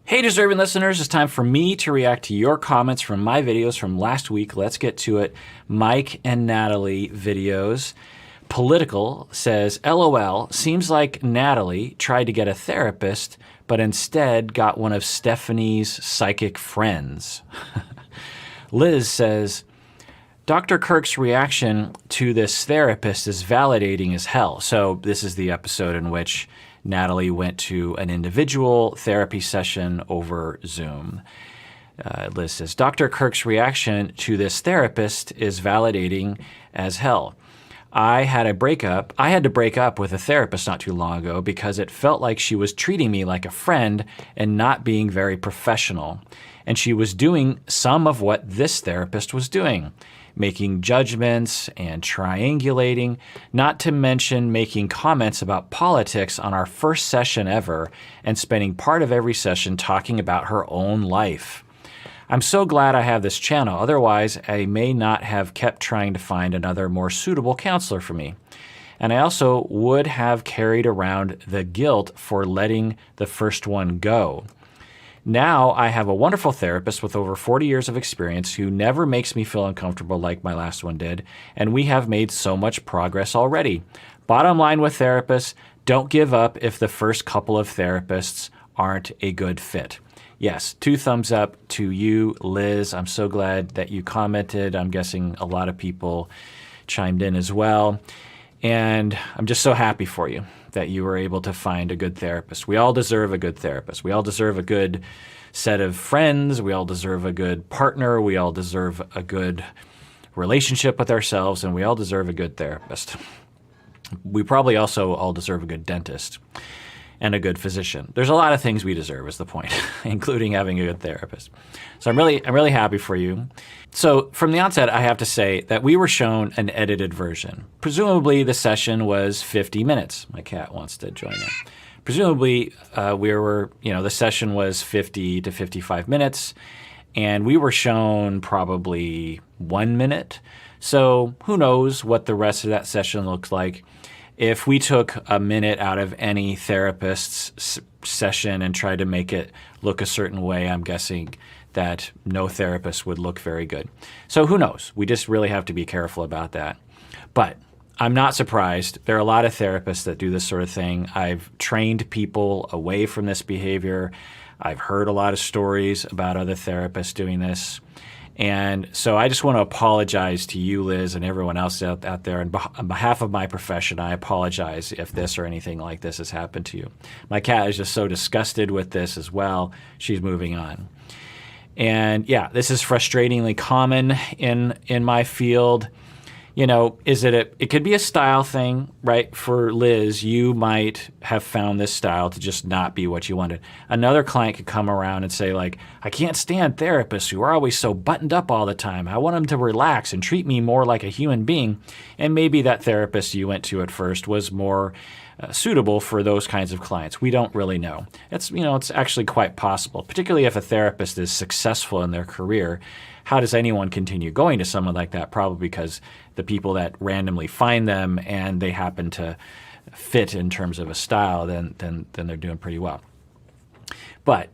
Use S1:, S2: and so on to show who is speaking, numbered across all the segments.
S1: Hey deserving listeners, it's time for me to react to your comments from my videos from last week. Let's get to it. Mike and Natalie videos. Political says, LOL, seems like Natalie tried to get a therapist, but instead got one of Stephanie's psychic friends. Liz says, Dr. Kirk's reaction to this therapist is validating as hell. So this is the episode in which Natalie went to an individual therapy session over Zoom. Liz says, Dr. Kirk's reaction to this therapist is validating as hell. I had to break up with a therapist not too long ago because it felt like she was treating me like a friend and not being very professional. And she was doing some of what this therapist was doing, making judgments and triangulating, not to mention making comments about politics on our first session ever and spending part of every session talking about her own life. I'm so glad I have this channel, otherwise I may not have kept trying to find another more suitable counselor for me. And I also would have carried around the guilt for letting the first one go. Now I have a wonderful therapist with over 40 years of experience who never makes me feel uncomfortable like my last one did, and we have made so much progress already. Bottom line with therapists, don't give up if the first couple of therapists aren't a good fit. Yes, 2 thumbs up to you, Liz. I'm so glad that you commented. I'm guessing a lot of people chimed in as well. And I'm just so happy for you that you were able to find a good therapist. We all deserve a good therapist. We all deserve a good set of friends. We all deserve a good partner. We all deserve a good relationship with ourselves, and we all deserve a good therapist. We probably also all deserve a good dentist and a good physician. There's a lot of things we deserve is the point, including having a good therapist. So I'm really happy for you. So from the onset, I have to say that we were shown an edited version. Presumably the session was 50 minutes. My cat wants to join in. Presumably the session was 50 to 55 minutes, and we were shown probably 1 minute. So who knows what the rest of that session looks like. If we took a minute out of any therapist's session and tried to make it look a certain way, I'm guessing that no therapist would look very good. So who knows? We just really have to be careful about that. But I'm not surprised. There are a lot of therapists that do this sort of thing. I've trained people away from this behavior. I've heard a lot of stories about other therapists doing this. And so I just want to apologize to you, Liz, and everyone else out there. And on behalf of my profession, I apologize if this or anything like this has happened to you. My cat is just so disgusted with this as well. She's moving on. And yeah, this is frustratingly common in my field. You know, it could be a style thing, right? For Liz, you might have found this style to just not be what you wanted. Another client could come around and say like, I can't stand therapists who are always so buttoned up all the time. I want them to relax and treat me more like a human being. And maybe that therapist you went to at first was more suitable for those kinds of clients. We don't really know. It's actually quite possible, particularly if a therapist is successful in their career. How does anyone continue going to someone like that? Probably because the people that randomly find them and they happen to fit in terms of a style, then they're doing pretty well. But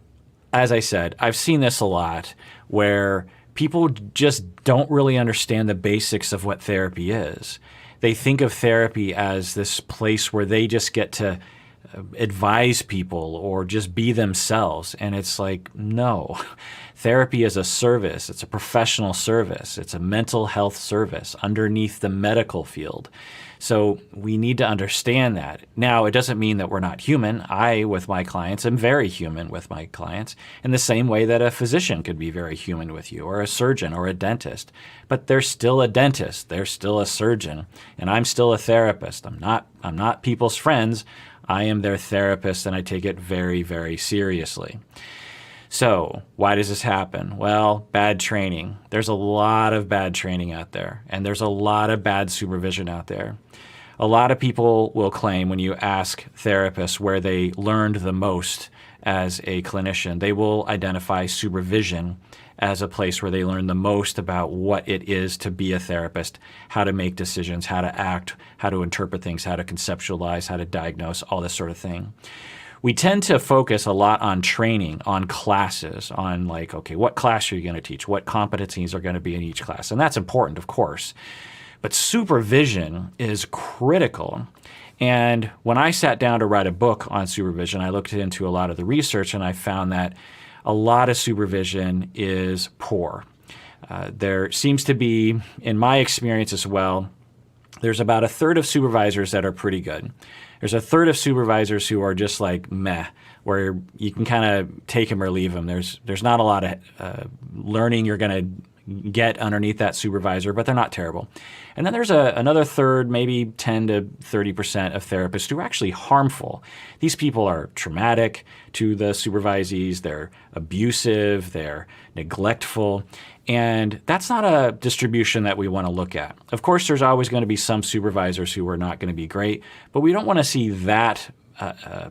S1: as I said, I've seen this a lot where people just don't really understand the basics of what therapy is. They think of therapy as this place where they just get to advise people or just be themselves. And it's like, no. Therapy is a service. It's a professional service. It's a mental health service underneath the medical field. So we need to understand that. Now, it doesn't mean that we're not human. I, with my clients, am very human with my clients in the same way that a physician could be very human with you, or a surgeon or a dentist. But they're still a dentist. They're still a surgeon. And I'm still a therapist. I'm not people's friends. I am their therapist, and I take it very, very seriously. So why does this happen? Well, bad training. There's a lot of bad training out there, and there's a lot of bad supervision out there. A lot of people will claim when you ask therapists where they learned the most as a clinician, they will identify supervision as a place where they learn the most about what it is to be a therapist, how to make decisions, how to act, how to interpret things, how to conceptualize, how to diagnose, all this sort of thing. we tend to focus a lot on training, on classes, on like, okay, what class are you going to teach? What competencies are going to be in each class? And that's important, of course. But supervision is critical. And when I sat down to write a book on supervision, I looked into a lot of the research and I found that a lot of supervision is poor. There seems to be, in my experience as well, there's about a third of supervisors that are pretty good. There's a third of supervisors who are just like meh, where you can kind of take them or leave them. There's not a lot of learning you're going to get underneath that supervisor, but they're not terrible. And then there's another third, maybe 10 to 30% of therapists who are actually harmful. These people are traumatic to the supervisees, they're abusive, they're neglectful, and that's not a distribution that we want to look at. Of course, there's always going to be some supervisors who are not going to be great, but we don't want to see that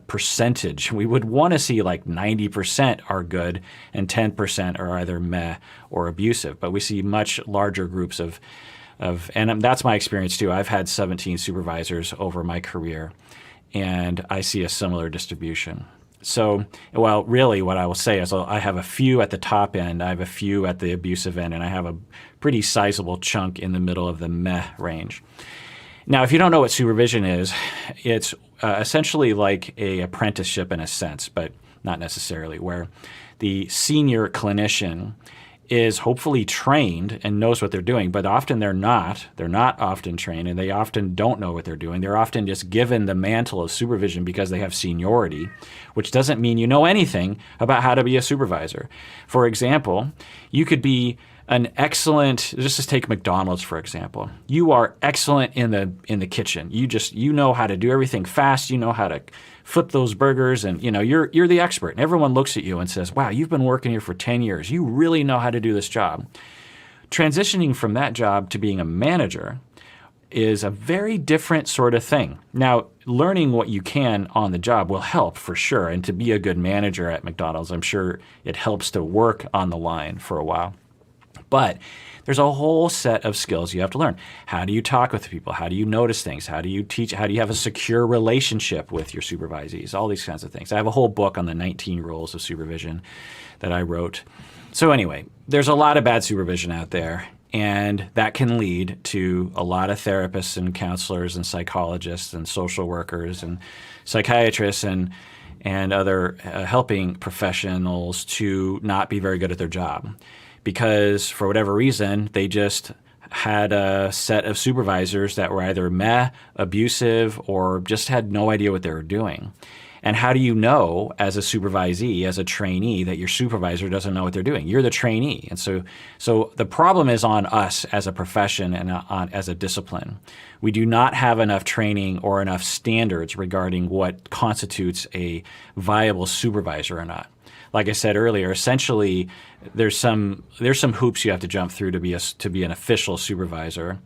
S1: percentage. We would want to see like 90% are good and 10% are either meh or abusive. But we see much larger groups of and that's my experience too. I've had 17 supervisors over my career, and I see a similar distribution. So, well, really what I will say is I have a few at the top end, I have a few at the abusive end, and I have a pretty sizable chunk in the middle of the meh range. Now, if you don't know what supervision is, it's essentially like an apprenticeship in a sense, but not necessarily, where the senior clinician is hopefully trained and knows what they're doing, but often they're not. They're not often trained, and they often don't know what they're doing. They're often just given the mantle of supervision because they have seniority, which doesn't mean you know anything about how to be a supervisor. For example, you could be an excellent, just take McDonald's for example. You are excellent in the kitchen. You know how to do everything fast. You know how to flip those burgers, and you're the expert. And everyone looks at you and says, "Wow, you've been working here for 10 years. You really know how to do this job." Transitioning from that job to being a manager is a very different sort of thing. Now, learning what you can on the job will help for sure, and to be a good manager at McDonald's, I'm sure it helps to work on the line for a while. But there's a whole set of skills you have to learn. How do you talk with people? How do you notice things? How do you teach? How do you have a secure relationship with your supervisees? All these kinds of things. I have a whole book on the 19 rules of supervision that I wrote. So anyway, there's a lot of bad supervision out there, and that can lead to a lot of therapists and counselors and psychologists and social workers and psychiatrists and other helping professionals to not be very good at their job. Because for whatever reason, they just had a set of supervisors that were either meh, abusive, or just had no idea what they were doing. And how do you know as a supervisee, as a trainee, that your supervisor doesn't know what they're doing? You're the trainee. And so the problem is on us as a profession and as a discipline. We do not have enough training or enough standards regarding what constitutes a viable supervisor or not. Like I said earlier, essentially there's some hoops you have to jump through to be an official supervisor.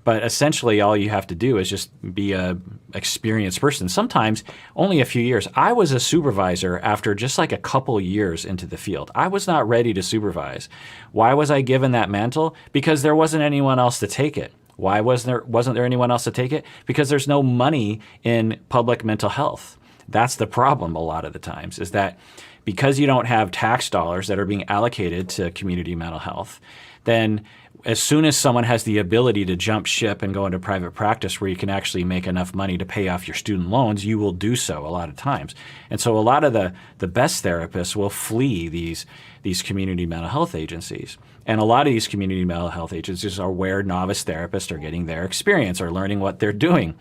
S1: But essentially all you have to do is just be an experienced person. Sometimes only a few years. I was a supervisor after just like a couple years into the field. I was not ready to supervise. Why was I given that mantle? Because there wasn't anyone else to take it. Why wasn't there anyone else to take it? Because there's no money in public mental health. That's the problem a lot of the times, is that because you don't have tax dollars that are being allocated to community mental health, then as soon as someone has the ability to jump ship and go into private practice where you can actually make enough money to pay off your student loans, you will do so a lot of times. And so a lot of the best therapists will flee these community mental health agencies. And a lot of these community mental health agencies are where novice therapists are getting their experience or learning what they're doing.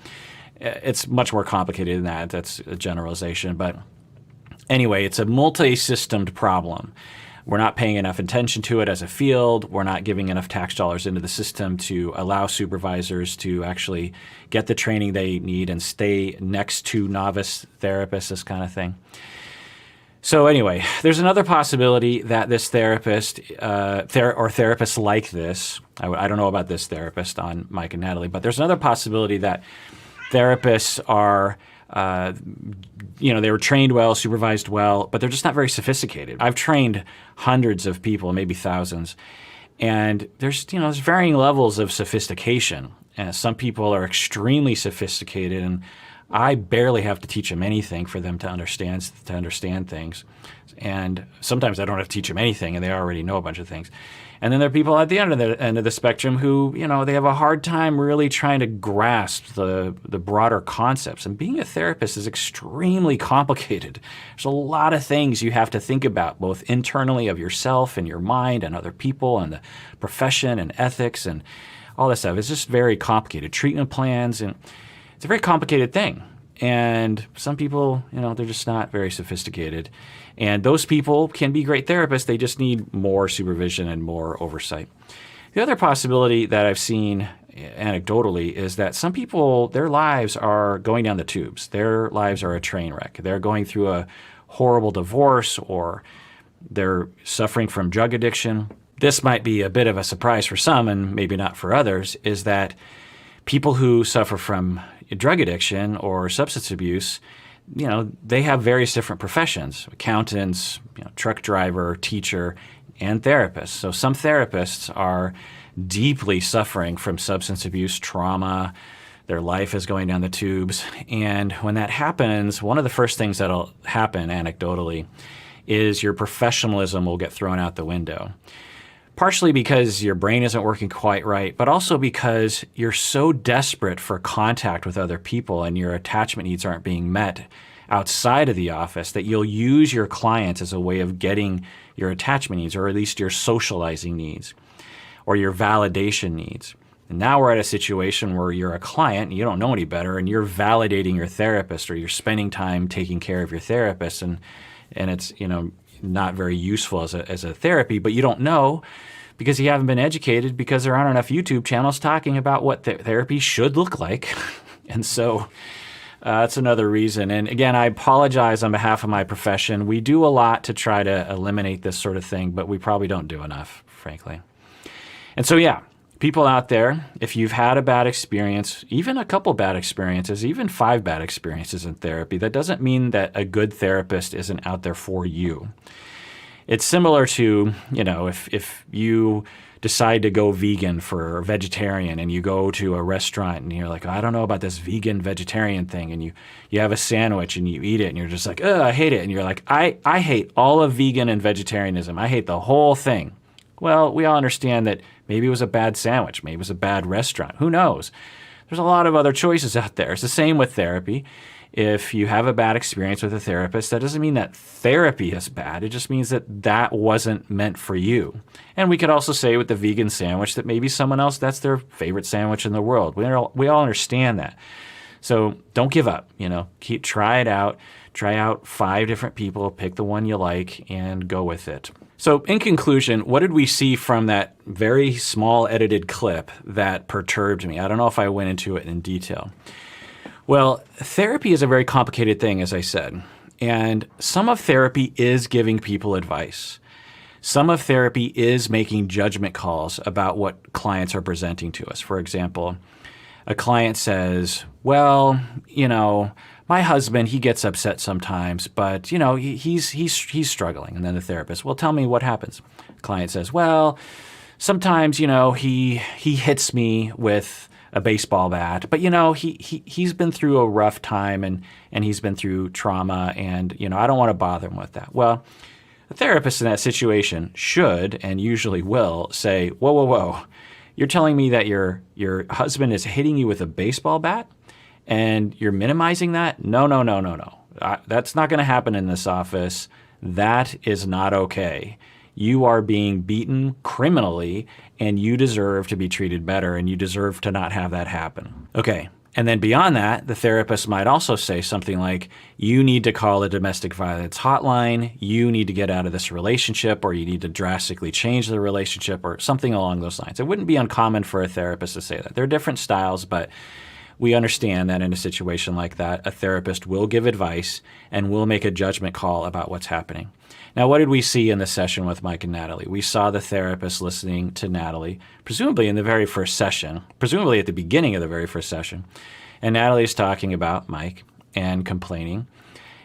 S1: It's much more complicated than that. That's a generalization. But anyway, it's a multi-systemed problem. We're not paying enough attention to it as a field. We're not giving enough tax dollars into the system to allow supervisors to actually get the training they need and stay next to novice therapists, this kind of thing. So anyway, there's another possibility that this therapist or therapists like this, I don't know about this therapist on Mike and Natalie, but there's another possibility that therapists are they were trained well, supervised well, but they're just not very sophisticated. I've trained hundreds of people, maybe thousands, and there's varying levels of sophistication. And some people are extremely sophisticated, and I barely have to teach them anything for them to understand things. And sometimes I don't have to teach them anything, and they already know a bunch of things. And then there are people at the end of the spectrum who, they have a hard time really trying to grasp the broader concepts. And being a therapist is extremely complicated. There's a lot of things you have to think about, both internally of yourself and your mind and other people and the profession and ethics and all this stuff. It's just very complicated. Treatment plans, and it's a very complicated thing. And some people, they're just not very sophisticated. And those people can be great therapists. They just need more supervision and more oversight. The other possibility that I've seen anecdotally is that some people, their lives are going down the tubes. Their lives are a train wreck. They're going through a horrible divorce, or they're suffering from drug addiction. This might be a bit of a surprise for some and maybe not for others, is that people who suffer from drug addiction or substance abuse, they have various different professions: accountants, truck driver, teacher, and therapists. So some therapists are deeply suffering from substance abuse trauma. Their life is going down the tubes. And when that happens, one of the first things that'll happen anecdotally is your professionalism will get thrown out the window. Partially because your brain isn't working quite right, but also because you're so desperate for contact with other people and your attachment needs aren't being met outside of the office that you'll use your clients as a way of getting your attachment needs, or at least your socializing needs, or your validation needs. And now we're at a situation where you're a client and you don't know any better, and you're validating your therapist, or you're spending time taking care of your therapist, and it's not very useful as a therapy, but you don't know because you haven't been educated, because there aren't enough YouTube channels talking about what therapy should look like. And so that's another reason. And again, I apologize on behalf of my profession. We do a lot to try to eliminate this sort of thing, but we probably don't do enough, frankly. And so, yeah, people out there, if you've had a bad experience, even a couple bad experiences, even 5 bad experiences in therapy, that doesn't mean that a good therapist isn't out there for you. It's similar to, if you decide to go vegan or vegetarian, and you go to a restaurant and you're like, I don't know about this vegan vegetarian thing, and you have a sandwich and you eat it and you're just like, I hate it. And you're like, I hate all of vegan and vegetarianism. I hate the whole thing. Well, we all understand that maybe it was a bad sandwich. Maybe it was a bad restaurant. Who knows? There's a lot of other choices out there. It's the same with therapy. If you have a bad experience with a therapist, that doesn't mean that therapy is bad. It just means that wasn't meant for you. And we could also say with the vegan sandwich that maybe someone else, that's their favorite sandwich in the world. We all understand that. So don't give up. Try it out. Try out 5 different people, pick the one you like, and go with it. So in conclusion, what did we see from that very small edited clip that perturbed me? I don't know if I went into it in detail. Well, therapy is a very complicated thing, as I said. And some of therapy is giving people advice. Some of therapy is making judgment calls about what clients are presenting to us. For example, a client says, well, my husband, he gets upset sometimes, but he's struggling. And then the therapist, well, tell me what happens. The client says, well, sometimes he hits me with a baseball bat, but he's been through a rough time and he's been through trauma, and I don't want to bother him with that. Well, the therapist in that situation should and usually will say, whoa, you're telling me that your husband is hitting you with a baseball bat? And you're minimizing that? No. That's not going to happen in this office. That is not okay. You are being beaten criminally, and you deserve to be treated better, and you deserve to not have that happen. Okay. And then beyond that, the therapist might also say something like, you need to call a domestic violence hotline, you need to get out of this relationship, or you need to drastically change the relationship, or something along those lines. It wouldn't be uncommon for a therapist to say that. There are different styles, but we understand that in a situation like that, a therapist will give advice and will make a judgment call about what's happening. Now, what did we see in the session with Mike and Natalie? We saw the therapist listening to Natalie, presumably in the very first session, presumably at the beginning of the very first session. And Natalie's talking about Mike and complaining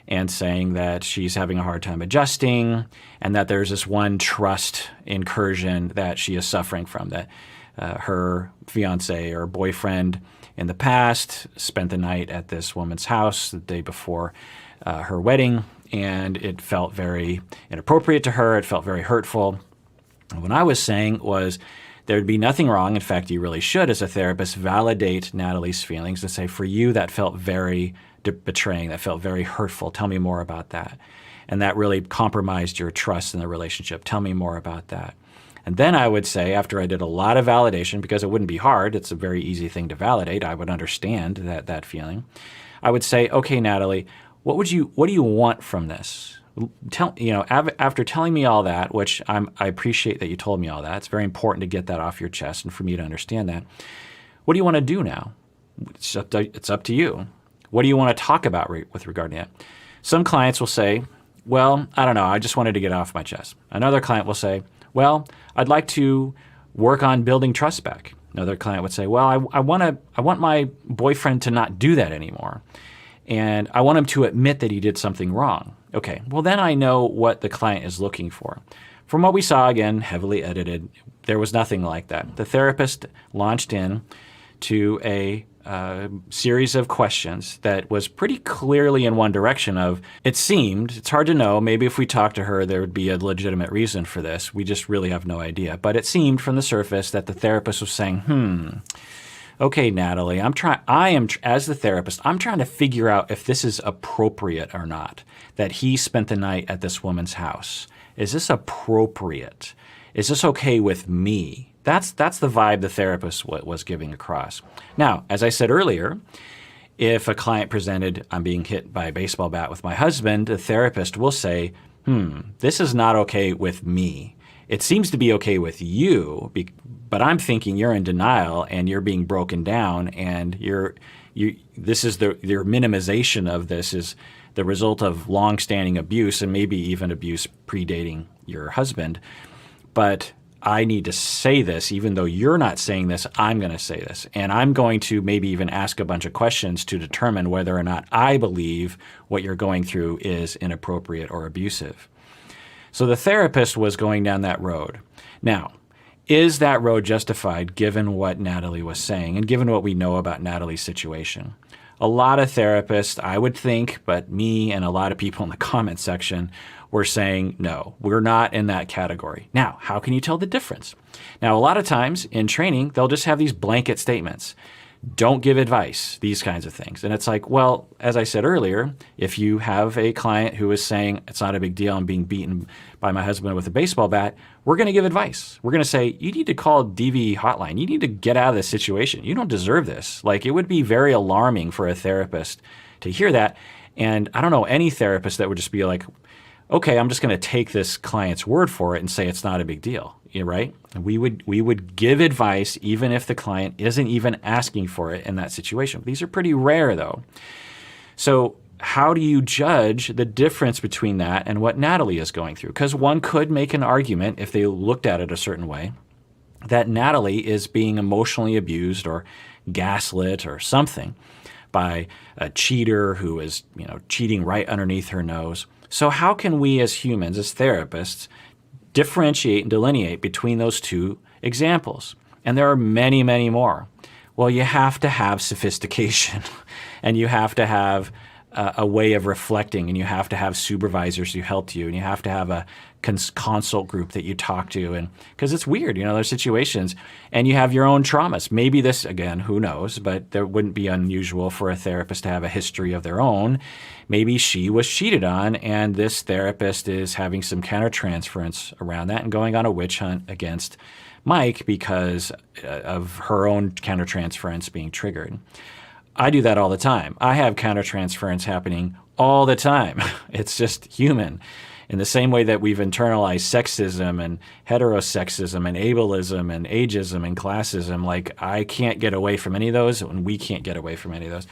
S1: and saying that she's having a hard time adjusting, and that there's this one trust incursion that she is suffering from, that her fiance or boyfriend in the past, spent the night at this woman's house the day before her wedding, and it felt very inappropriate to her. It felt very hurtful. And what I was saying was there'd be nothing wrong. In fact, you really should, as a therapist, validate Natalie's feelings and say, for you, that felt very betraying. That felt very hurtful. Tell me more about that. And that really compromised your trust in the relationship. Tell me more about that. And then I would say, after I did a lot of validation, because it wouldn't be hard, it's a very easy thing to validate, I would understand that feeling. I would say, okay, Natalie, what do you want from this? After telling me all that, which I appreciate that you told me all that. It's very important to get that off your chest and for me to understand that. What do you want to do now? It's up to you. What do you want to talk about with regard to that? Some clients will say, well, I don't know, I just wanted to get it off my chest. Another client will say, well, I'd like to work on building trust back. Another client would say, well, I want my boyfriend to not do that anymore. And I want him to admit that he did something wrong. Okay, well then I know what the client is looking for. From what we saw, again, heavily edited, there was nothing like that. The therapist launched in to a series of questions that was pretty clearly in one direction of, it seemed, it's hard to know, maybe if we talked to her there would be a legitimate reason for this. We just really have no idea. But it seemed from the surface that the therapist was saying, okay, Natalie, as the therapist, I'm trying to figure out if this is appropriate or not, that he spent the night at this woman's house. Is this appropriate? Is this okay with me? That's the vibe the therapist was giving across. Now, as I said earlier, if a client presented, I'm being hit by a baseball bat with my husband, the therapist will say, this is not okay with me. It seems to be okay with you, but I'm thinking you're in denial and you're being broken down, and your minimization of this is the result of long-standing abuse and maybe even abuse predating your husband. But I need to say this, even though you're not saying this, I'm going to say this. And I'm going to maybe even ask a bunch of questions to determine whether or not I believe what you're going through is inappropriate or abusive. So the therapist was going down that road. Now, is that road justified given what Natalie was saying and given what we know about Natalie's situation? A lot of therapists, I would think, but me and a lot of people in the comment section were saying, no, we're not in that category. Now, how can you tell the difference? Now, a lot of times in training, they'll just have these blanket statements. Don't give advice, these kinds of things. And it's like, well, as I said earlier, if you have a client who is saying, it's not a big deal, I'm being beaten by my husband with a baseball bat, we're going to give advice. We're going to say, you need to call DV hotline. You need to get out of this situation. You don't deserve this. Like, it would be very alarming for a therapist to hear that. And I don't know any therapist that would just be like, okay, I'm just going to take this client's word for it and say it's not a big deal, right? We would give advice even if the client isn't even asking for it in that situation. These are pretty rare, though. So how do you judge the difference between that and what Natalie is going through? Because one could make an argument, if they looked at it a certain way, that Natalie is being emotionally abused or gaslit or something by a cheater who is, cheating right underneath her nose. So how can we as humans, as therapists, differentiate and delineate between those two examples? And there are many, many more. Well, you have to have sophistication and you have to have a way of reflecting, and you have to have supervisors who help you, and you have to have a consult group that you talk to, and because it's weird, there's situations, and you have your own traumas. Maybe this, again, who knows, but there wouldn't be unusual for a therapist to have a history of their own. Maybe she was cheated on, and this therapist is having some countertransference around that and going on a witch hunt against Mike because of her own countertransference being triggered. I do that all the time. I have countertransference happening all the time. It's just human. In the same way that we've internalized sexism and heterosexism and ableism and ageism and classism, like I can't get away from any of those, and we can't get away from any of those.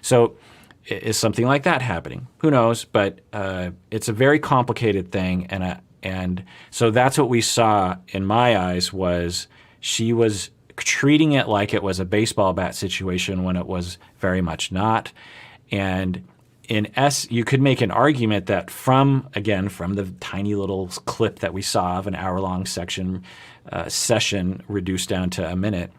S1: So is something like that happening? Who knows? But it's a very complicated thing, and so that's what we saw in my eyes was she was treating it like it was a baseball bat situation when it was very much not. And you could make an argument that from the tiny little clip that we saw of an hour-long session reduced down to a minute,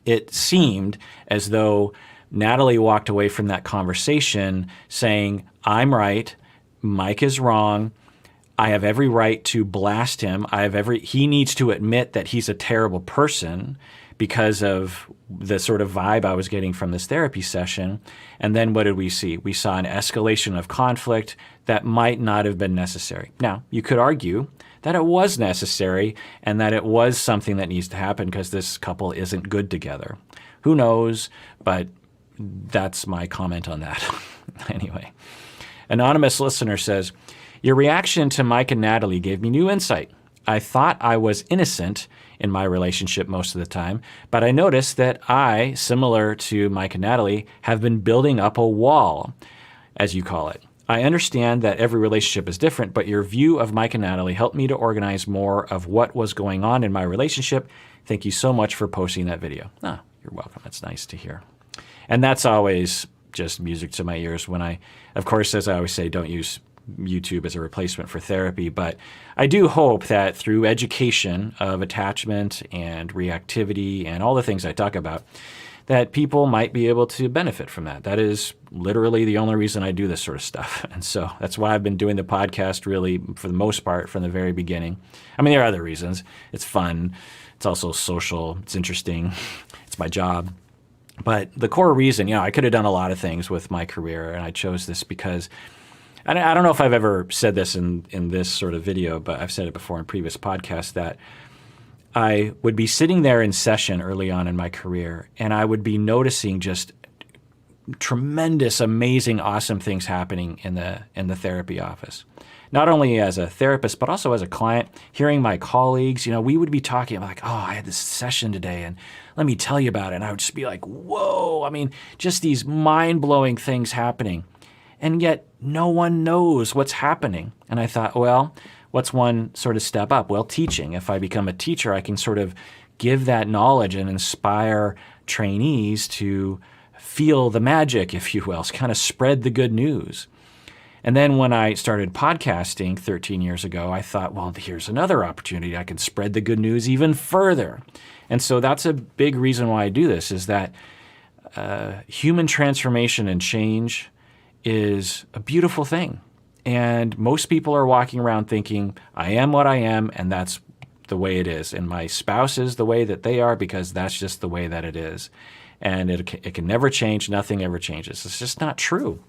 S1: it seemed as though Natalie walked away from that conversation saying, I'm right, Mike is wrong, I have every right to blast him, he needs to admit that he's a terrible person because of the sort of vibe I was getting from this therapy session. And then what did we see? We saw an escalation of conflict that might not have been necessary. Now, you could argue that it was necessary and that it was something that needs to happen because this couple isn't good together. Who knows? But that's my comment on that. Anyway, anonymous listener says, your reaction to Mike and Natalie gave me new insight. I thought I was innocent in my relationship most of the time, but I noticed that I, similar to Mike and Natalie, have been building up a wall, as you call it. I understand that every relationship is different, but your view of Mike and Natalie helped me to organize more of what was going on in my relationship. Thank you so much for posting that video. Ah, you're welcome. That's nice to hear. And that's always just music to my ears when of course, as I always say, don't use YouTube as a replacement for therapy, but I do hope that through education of attachment and reactivity and all the things I talk about, that people might be able to benefit from that. That is literally the only reason I do this sort of stuff. And so that's why I've been doing the podcast really for the most part from the very beginning. I mean, there are other reasons. It's fun. It's also social. It's interesting. It's my job. But the core reason, I could have done a lot of things with my career, and I chose this because I don't know if I've ever said this in this sort of video, but I've said it before in previous podcasts that I would be sitting there in session early on in my career, and I would be noticing just tremendous, amazing, awesome things happening in the therapy office. Not only as a therapist, but also as a client, hearing my colleagues, we would be talking like, oh, I had this session today, and let me tell you about it. And I would just be like, whoa, I mean, just these mind-blowing things happening. And yet no one knows what's happening. And I thought, well, what's one sort of step up? Well, teaching. If I become a teacher, I can sort of give that knowledge and inspire trainees to feel the magic, if you will, kind of spread the good news. And then when I started podcasting 13 years ago, I thought, well, here's another opportunity. I can spread the good news even further. And so that's a big reason why I do this, is that human transformation and change is a beautiful thing. And most people are walking around thinking, I am what I am, and that's the way it is. And my spouse is the way that they are because that's just the way that it is. And it can never change. Nothing ever changes. It's just not true.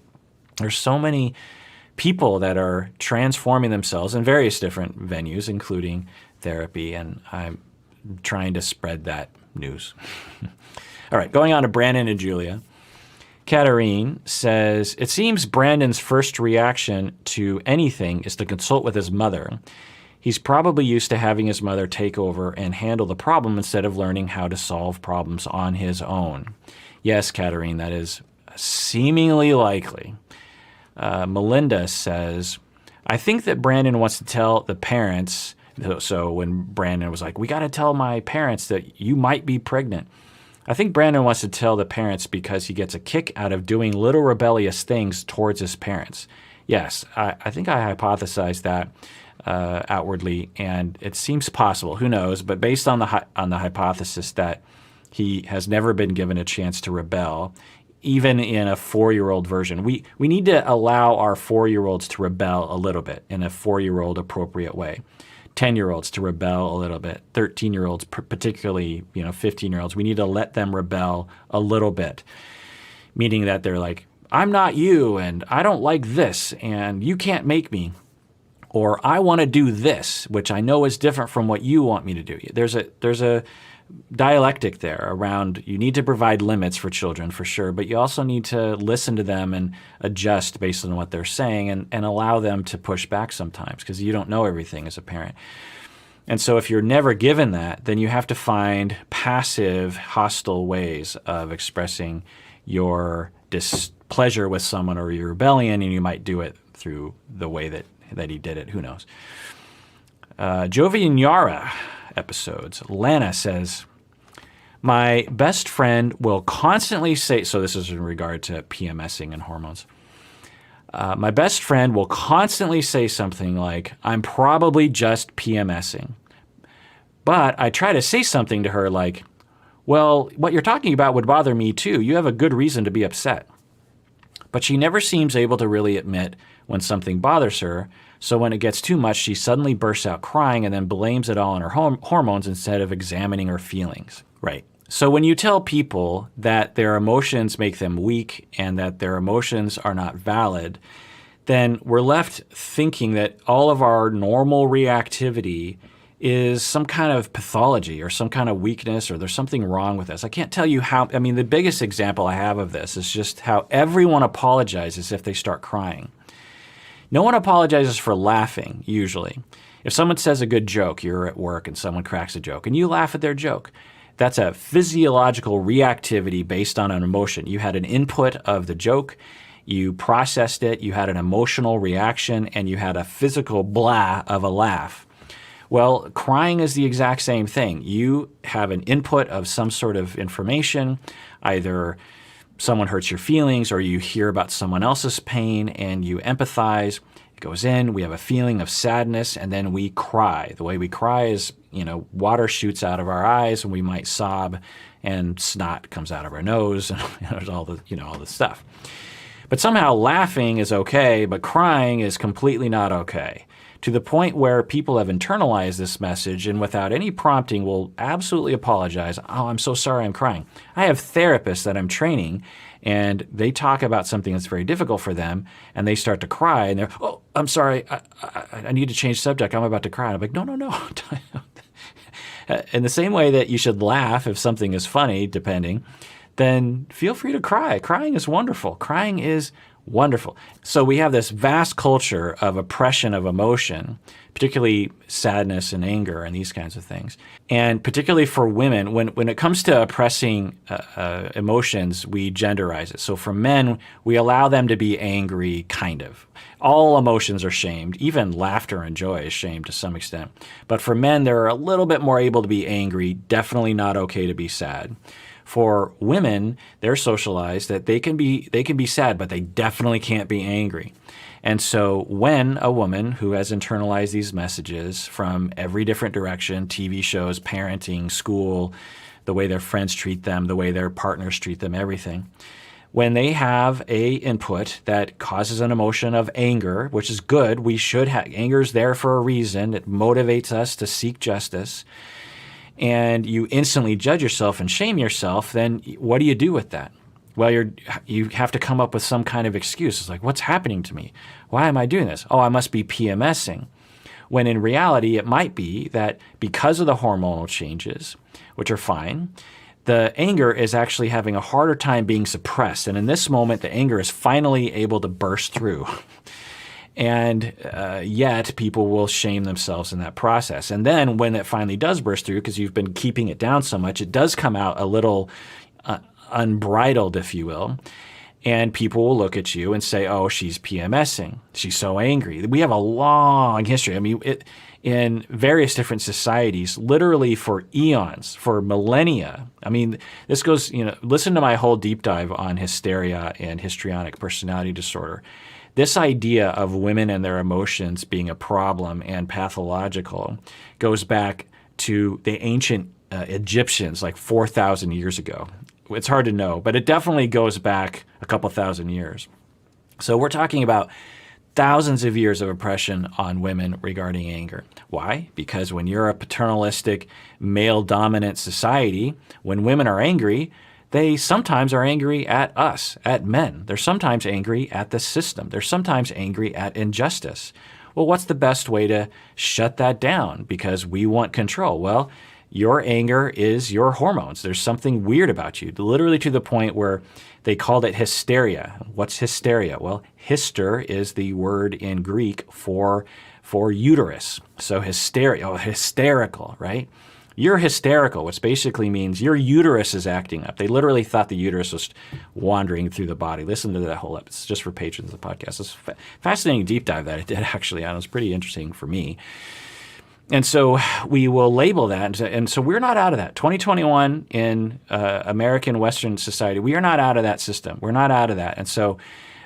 S1: There's so many people that are transforming themselves in various different venues, including therapy, and I'm trying to spread that news. All right, going on to Brandon and Julia. Katarine says, it seems Brandon's first reaction to anything is to consult with his mother. He's probably used to having his mother take over and handle the problem instead of learning how to solve problems on his own. Yes, Katarine, that is seemingly likely. Melinda says, I think that Brandon wants to tell the parents, so when Brandon was like, we got to tell my parents that you might be pregnant. I think Brandon wants to tell the parents because he gets a kick out of doing little rebellious things towards his parents. Yes, I think I hypothesized that outwardly, and it seems possible. Who knows? But based on the hypothesis that he has never been given a chance to rebel, even in a 4-year-old version. We need to allow our 4-year-olds to rebel a little bit in a 4-year-old appropriate way. 10-year-olds to rebel a little bit. 13-year-olds, particularly 15-year-olds, we need to let them rebel a little bit, meaning that they're like, I'm not you, and I don't like this, and you can't make me. Or I want to do this, which I know is different from what you want me to do. There's a dialectic there around you need to provide limits for children for sure, but you also need to listen to them and adjust based on what they're saying and allow them to push back sometimes because you don't know everything as a parent. And so if you're never given that, then you have to find passive, hostile ways of expressing your displeasure with someone or your rebellion, and you might do it through the way that he did it. Who knows? Jovian Yara episodes. Lana says, my best friend will constantly say, so this is in regard to PMSing and hormones. My best friend will constantly say something like, I'm probably just PMSing. But I try to say something to her like, Well, what you're talking about would bother me too. You have a good reason to be upset. But she never seems able to really admit when something bothers her. So when it gets too much, she suddenly bursts out crying and then blames it all on her hormones instead of examining her feelings. Right. So when you tell people that their emotions make them weak and that their emotions are not valid, then we're left thinking that all of our normal reactivity is some kind of pathology or some kind of weakness, or there's something wrong with us. I can't tell you how. I mean, the biggest example I have of this is just how everyone apologizes if they start crying. No one apologizes for laughing, usually. If someone says a good joke, you're at work and someone cracks a joke and you laugh at their joke. That's a physiological reactivity based on an emotion. You had an input of the joke, you processed it, you had an emotional reaction, and you had a physical blah of a laugh. Well, crying is the exact same thing. You have an input of some sort of information, either someone hurts your feelings or you hear about someone else's pain and you empathize. It goes in, we have a feeling of sadness, and then we cry. The way we cry is, water shoots out of our eyes and we might sob and snot comes out of our nose and there's all the stuff. But somehow laughing is okay, but crying is completely not okay. To the point where people have internalized this message and without any prompting will absolutely apologize. Oh, I'm so sorry I'm crying. I have therapists that I'm training and they talk about something that's very difficult for them and they start to cry and they're, oh, I'm sorry, I need to change subject. I'm about to cry. And I'm like, no. In the same way that you should laugh if something is funny, depending, then feel free to cry. Crying is wonderful. Crying is wonderful. So we have this vast culture of oppression of emotion, particularly sadness and anger and these kinds of things. And particularly for women, when it comes to oppressing emotions, we genderize it. So for men, we allow them to be angry, kind of. All emotions are shamed. Even laughter and joy is shamed to some extent. But for men, they're a little bit more able to be angry, definitely not okay to be sad. For women, they're socialized that they can be sad, but they definitely can't be angry. And so when a woman who has internalized these messages from every different direction, TV shows, parenting, school, the way their friends treat them, the way their partners treat them, everything, when they have a input that causes an emotion of anger, which is good, we should have, anger's there for a reason, it motivates us to seek justice, and you instantly judge yourself and shame yourself, then what do you do with that? Well, you have to come up with some kind of excuse. It's like, what's happening to me? Why am I doing this? Oh, I must be PMSing. When in reality, it might be that because of the hormonal changes, which are fine, the anger is actually having a harder time being suppressed. And in this moment, the anger is finally able to burst through. And yet people will shame themselves in that process. And then when it finally does burst through, because you've been keeping it down so much, it does come out a little unbridled, if you will. And people will look at you and say, oh, she's PMSing. She's so angry. We have a long history. I mean, in various different societies, literally for eons, for millennia. I mean, this goes, listen to my whole deep dive on hysteria and histrionic personality disorder. This idea of women and their emotions being a problem and pathological goes back to the ancient Egyptians, like 4,000 years ago. It's hard to know, but it definitely goes back a couple thousand years. So we're talking about thousands of years of oppression on women regarding anger. Why? Because when you're a paternalistic, male-dominant society, when women are angry, they sometimes are angry at us, at men. They're sometimes angry at the system. They're sometimes angry at injustice. Well, what's the best way to shut that down? Because we want control. Well, your anger is your hormones. There's something weird about you, literally to the point where they called it hysteria. What's hysteria? Well, hyster is the word in Greek for uterus. So hysteria, hysterical, right? You're hysterical, which basically means your uterus is acting up. They literally thought the uterus was wandering through the body. Listen to that whole episode. It's just for patrons of the podcast. It's a fascinating deep dive that I did, actually. And it was pretty interesting for me. And so we will label that. And so we're not out of that. 2021 in American Western society, we are not out of that system. We're not out of that. And so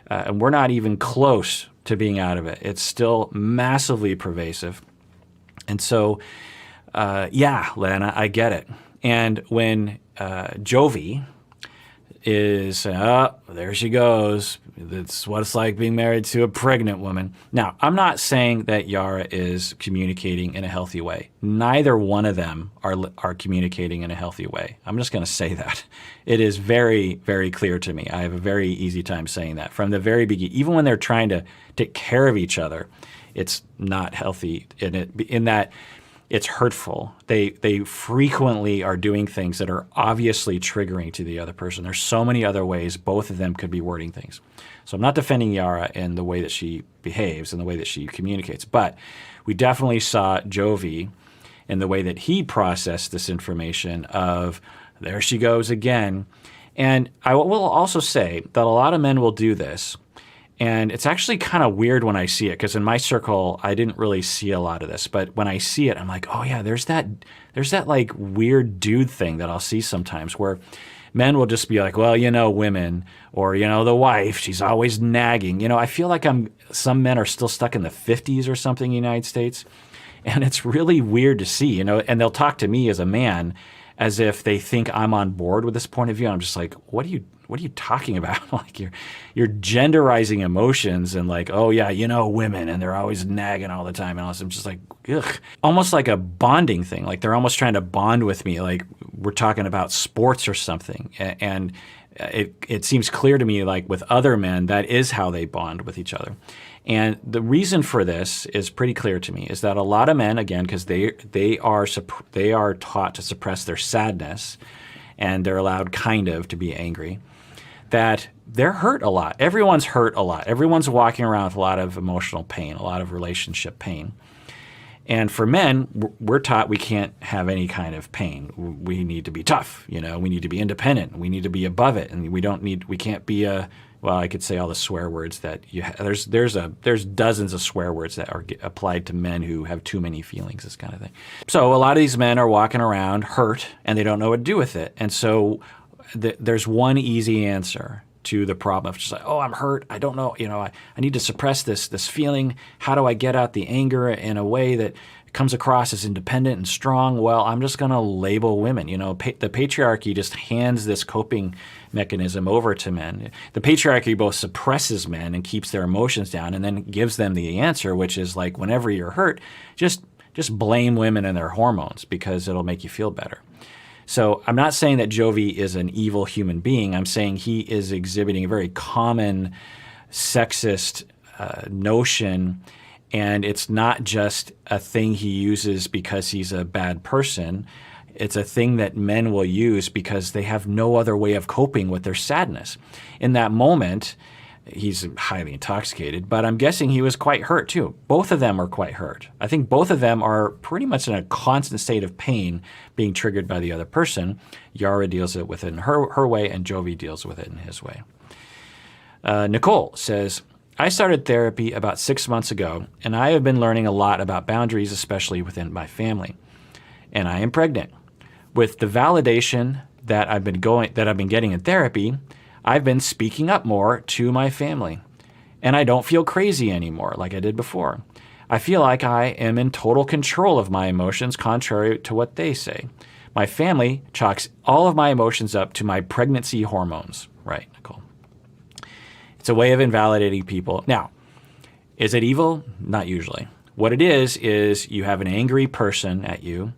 S1: and we're not even close to being out of it. It's still massively pervasive. And so, yeah, Lana, I get it. And when Jovi is, there she goes. That's what it's like being married to a pregnant woman. Now, I'm not saying that Yara is communicating in a healthy way. Neither one of them are communicating in a healthy way. I'm just going to say that. It is very, very clear to me. I have a very easy time saying that. From the very beginning, even when they're trying to take care of each other, it's not healthy in that it's hurtful. They frequently are doing things that are obviously triggering to the other person. There's so many other ways both of them could be wording things. So I'm not defending Yara in the way that she behaves and the way that she communicates, but we definitely saw Jovi in the way that he processed this information of, there she goes again. And I will also say that a lot of men will do this. And it's actually kind of weird when I see it, because in my circle, I didn't really see a lot of this. But when I see it, I'm like, oh yeah, there's that like weird dude thing that I'll see sometimes where men will just be like, well, women, or, the wife, she's always nagging. I feel like some men are still stuck in the 50s or something in the United States. And it's really weird to see, and they'll talk to me as a man as if they think I'm on board with this point of view. And I'm just like, what are you talking about? Like you're genderizing emotions and like, oh yeah, women, and they're always nagging all the time. And I'm just like, ugh. Almost like a bonding thing. Like they're almost trying to bond with me. Like we're talking about sports or something. And it seems clear to me, like with other men, that is how they bond with each other. And the reason for this is pretty clear to me, is that a lot of men, again, because they are taught to suppress their sadness, and they're allowed kind of to be angry, that they're hurt a lot. Everyone's hurt a lot. Everyone's walking around with a lot of emotional pain, a lot of relationship pain. And for men, we're taught we can't have any kind of pain. We need to be tough, we need to be independent, we need to be above it, and we can't be I could say all the swear words that there's dozens of swear words that are applied to men who have too many feelings, this kind of thing. So a lot of these men are walking around hurt and they don't know what to do with it. And so there's one easy answer to the problem of just like, oh, I'm hurt. I don't know. I need to suppress this feeling. How do I get out the anger in a way that comes across as independent and strong? Well, I'm just going to label women. The patriarchy just hands this coping mechanism over to men. The patriarchy both suppresses men and keeps their emotions down, and then gives them the answer, which is like, whenever you're hurt, just blame women and their hormones because it'll make you feel better. So I'm not saying that Jovi is an evil human being. I'm saying he is exhibiting a very common sexist notion, and it's not just a thing he uses because he's a bad person. It's a thing that men will use because they have no other way of coping with their sadness. In that moment, he's highly intoxicated, but I'm guessing he was quite hurt too. Both of them are quite hurt. I think both of them are pretty much in a constant state of pain being triggered by the other person. Yara deals with it in her way, and Jovi deals with it in his way. Nicole says, I started therapy about 6 months ago, and I have been learning a lot about boundaries, especially within my family. And I am pregnant. With the validation that I've been getting in therapy, I've been speaking up more to my family. And I don't feel crazy anymore like I did before. I feel like I am in total control of my emotions, contrary to what they say. My family chalks all of my emotions up to my pregnancy hormones. Right, Nicole. It's a way of invalidating people. Now, is it evil? Not usually. What it is you have an angry person at you,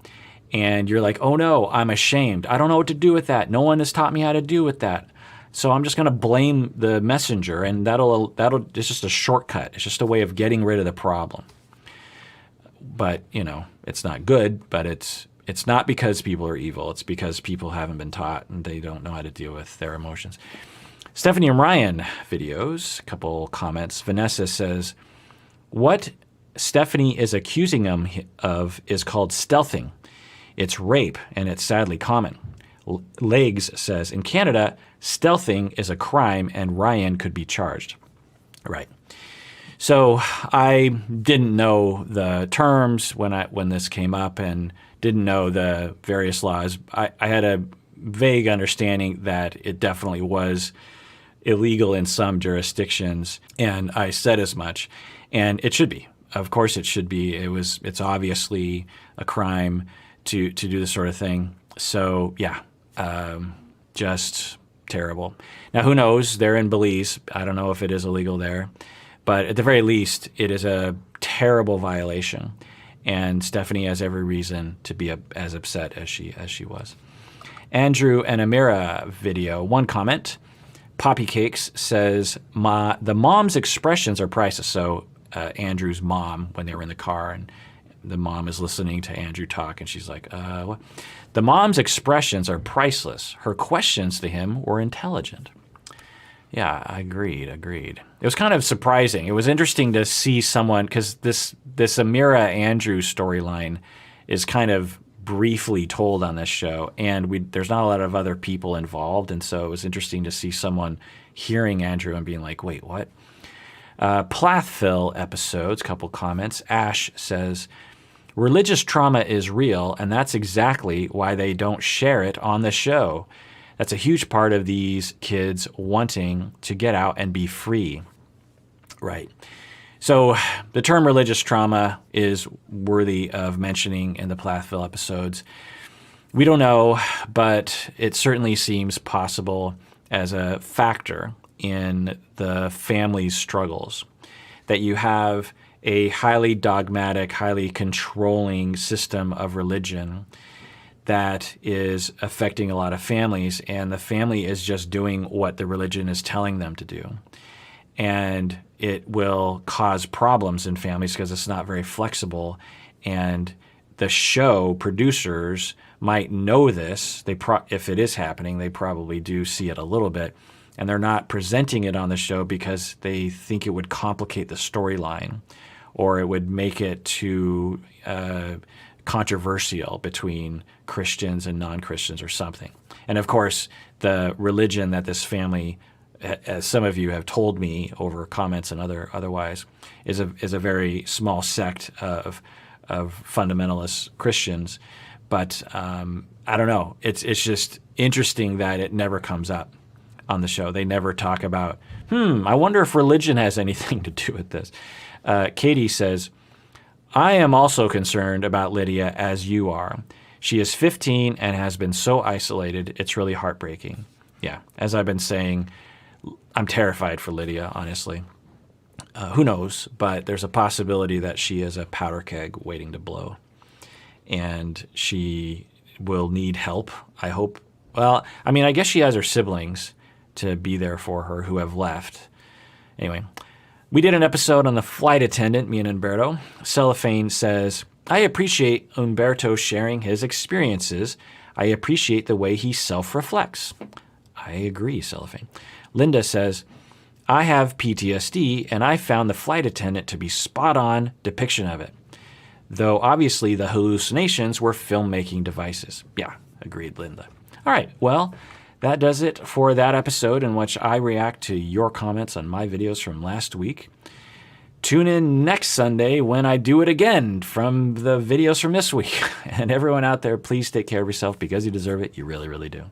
S1: and you're like, oh no, I'm ashamed. I don't know what to do with that. No one has taught me how to do with that. So I'm just going to blame the messenger, and it's just a shortcut. It's just a way of getting rid of the problem. But, it's not good, but it's not because people are evil. It's because people haven't been taught and they don't know how to deal with their emotions. Stephanie and Ryan videos, a couple comments. Vanessa says, what Stephanie is accusing him of is called stealthing. It's rape, and it's sadly common. Legs says, in Canada, stealthing is a crime and Ryan could be charged. Right. So I didn't know the terms when this came up and didn't know the various laws. I had a vague understanding that it definitely was illegal in some jurisdictions, and I said as much. And it should be. Of course it should be. It's obviously a crime to do this sort of thing. So yeah, just terrible. Now, who knows? They're in Belize. I don't know if it is illegal there, but at the very least, it is a terrible violation. And Stephanie has every reason to be as upset as she was. Andrew and Amira video, one comment. Poppy Cakes says, the mom's expressions are priceless. So Andrew's mom, when they were in the car, and the mom is listening to Andrew talk, and she's like, what? The mom's expressions are priceless. Her questions to him were intelligent. Yeah, I agreed. It was kind of surprising. It was interesting to see someone, because this Amira Andrew storyline is kind of briefly told on this show, and there's not a lot of other people involved, and so it was interesting to see someone hearing Andrew and being like, wait, what? Plathville episodes, couple comments. Ash says, religious trauma is real, and that's exactly why they don't share it on the show. That's a huge part of these kids wanting to get out and be free. Right. So the term religious trauma is worthy of mentioning in the Plathville episodes. We don't know, but it certainly seems possible as a factor in the family's struggles, that you have a highly dogmatic, highly controlling system of religion that is affecting a lot of families, and the family is just doing what the religion is telling them to do. And it will cause problems in families because it's not very flexible. And the show producers might know this. If it is happening, they probably do see it a little bit. And they're not presenting it on the show because they think it would complicate the storyline, or it would make it too controversial between Christians and non-Christians or something. And of course, the religion that this family, as some of you have told me over comments and otherwise, is a very small sect of fundamentalist Christians. But I don't know. It's just interesting that it never comes up on the show. They never talk about, I wonder if religion has anything to do with this. Katie says, I am also concerned about Lydia as you are. She is 15 and has been so isolated. It's really heartbreaking. Yeah, as I've been saying, I'm terrified for Lydia, honestly. Who knows? But there's a possibility that she is a powder keg waiting to blow. And she will need help, I hope. Well, I mean, I guess she has her siblings to be there for her who have left. Anyway, we did an episode on the flight attendant, me and Umberto. Cellophane says, I appreciate Umberto sharing his experiences. I appreciate the way he self-reflects. I agree, Cellophane. Linda says, I have PTSD, and I found the flight attendant to be spot-on depiction of it. Though obviously the hallucinations were filmmaking devices. Yeah, agreed, Linda. All right, well, that does it for that episode in which I react to your comments on my videos from last week. Tune in next Sunday when I do it again from the videos from this week. And everyone out there, please take care of yourself because you deserve it. You really, really do.